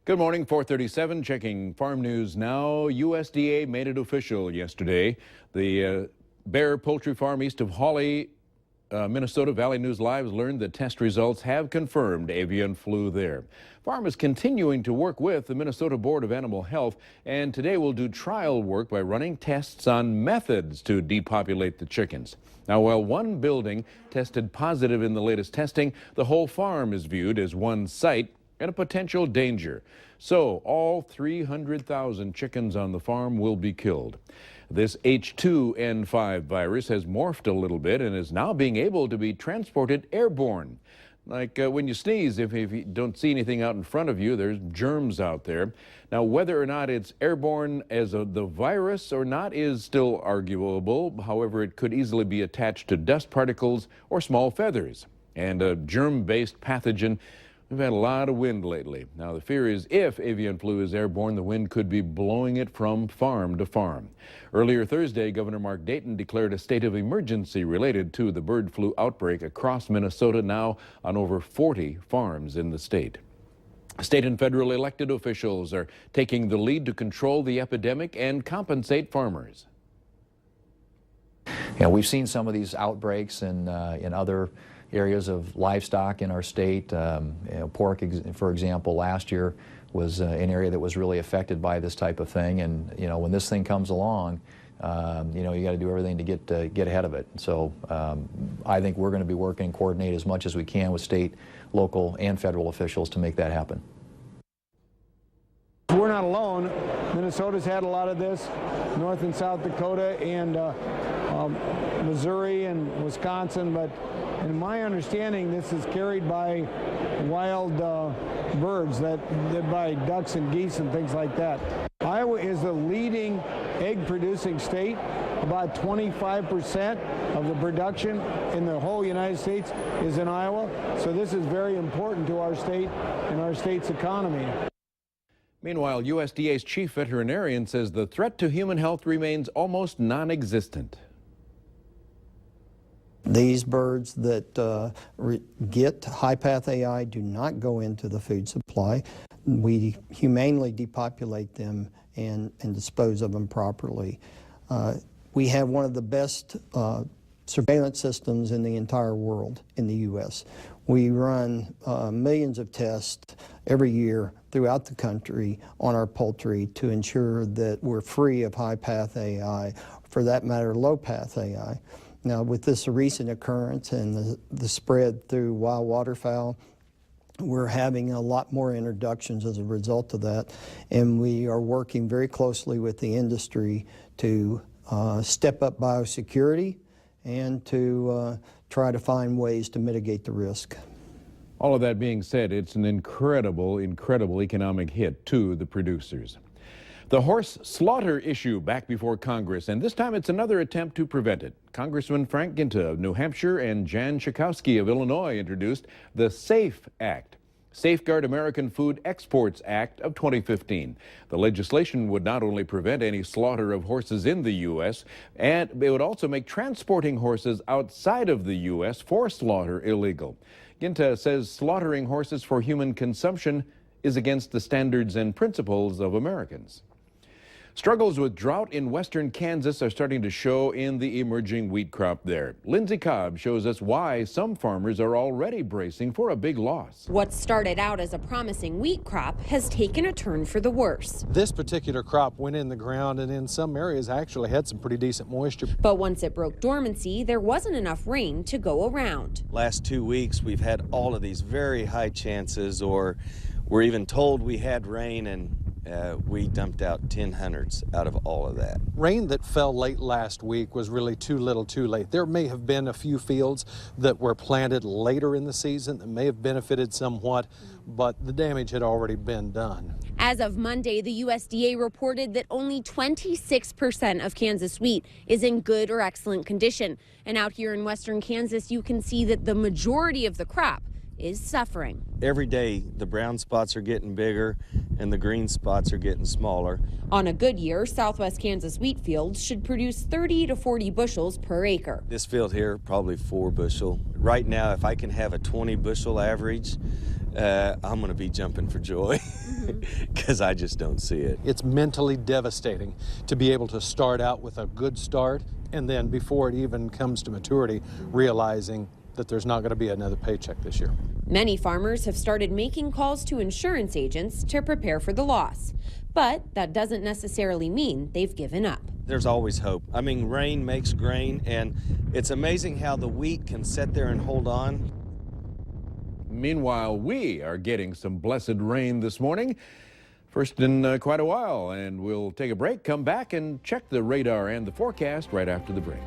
Good morning, 4:37, checking farm news now. USDA made it official yesterday. The Bear Poultry Farm east of Hawley, Minnesota, Valley News Live has learned that test results have confirmed avian flu there. Farm is continuing to work with the Minnesota Board of Animal Health, and today will do trial work by running tests on methods to depopulate the chickens. Now, while one building tested positive in the latest testing, the whole farm is viewed as one site and a potential danger. So all 300,000 chickens on the farm will be killed. This H2N5 virus has morphed a little bit and is now being able to be transported airborne. Like when you sneeze, if you don't see anything out in front of you, there's germs out there. Now, whether or not it's airborne as the virus or not is still arguable. However, it could easily be attached to dust particles or small feathers. And a germ-based pathogen. We've had a lot of wind lately. Now, the fear is if avian flu is airborne, the wind could be blowing it from farm to farm. Earlier Thursday, Governor Mark Dayton declared a state of emergency related to the bird flu outbreak across Minnesota, now on over 40 farms in the state. State and federal elected officials are taking the lead to control the epidemic and compensate farmers. You know, we've seen some of these outbreaks in other areas of livestock in our state. Pork, for example, last year was an area that was really affected by this type of thing. And when this thing comes along, you got to do everything to get ahead of it. So I think we're going to be working and coordinate as much as we can with state, local, and federal officials to make that happen. We're not alone. Minnesota's had a lot of this, North and South Dakota, and Missouri and Wisconsin, but in my understanding, this is carried by wild birds, by ducks and geese and things like that. Iowa is the leading egg-producing state. About 25% of the production in the whole United States is in Iowa, so this is very important to our state and our state's economy. Meanwhile, USDA's chief veterinarian says the threat to human health remains almost non-existent. These birds that get high-path AI do not go into the food supply. We humanely depopulate them and dispose of them properly. We have one of the best surveillance systems in the entire world in the U.S. We run millions of tests every year throughout the country on our poultry to ensure that we're free of high-path AI, for that matter, low-path AI. Now, with this recent occurrence and the spread through wild waterfowl, we're having a lot more introductions as a result of that, and we are working very closely with the industry to step up biosecurity and to try to find ways to mitigate the risk. All of that being said, it's an incredible economic hit to the producers. The horse slaughter issue back before Congress, and this time it's another attempt to prevent it. Congressman Frank Ginta of New Hampshire and Jan Schakowsky of Illinois introduced the SAFE Act, Safeguard American Food Exports Act of 2015. The legislation would not only prevent any slaughter of horses in the U.S., and it would also make transporting horses outside of the U.S. for slaughter illegal. Ginta says slaughtering horses for human consumption is against the standards and principles of Americans. Struggles with drought in western Kansas are starting to show in the emerging wheat crop there. Lindsay Cobb shows us why some farmers are already bracing for a big loss. What started out as a promising wheat crop has taken a turn for the worse. This particular crop went in the ground and in some areas actually had some pretty decent moisture. But once it broke dormancy, there wasn't enough rain to go around. Last 2 weeks, we've had all of these very high chances, or we're even told we had rain, and we dumped out 10 hundredths out of all of that. Rain that fell late last week was really too little too late. There may have been a few fields that were planted later in the season that may have benefited somewhat, but the damage had already been done. As of Monday, the USDA reported that only 26% of Kansas wheat is in good or excellent condition. And out here in western Kansas, you can see that the majority of the crop is suffering. Every day, the brown spots are getting bigger and the green spots are getting smaller. On a good year, southwest Kansas wheat fields should produce 30 to 40 bushels per acre. This field here, probably 4 bushel. Right now, if I can have a 20 bushel average, I'm going to be jumping for joy. because I just don't see it. It's mentally devastating to be able to start out with a good start and then before it even comes to maturity, realizing that there's not going to be another paycheck this year. Many farmers have started making calls to insurance agents to prepare for the loss, but that doesn't necessarily mean they've given up. There's always hope. I mean, rain makes grain, and it's amazing how the wheat can sit there and hold on. Meanwhile, we are getting some blessed rain this morning. First in quite a while, and we'll take a break, come back and check the radar and the forecast right after the break.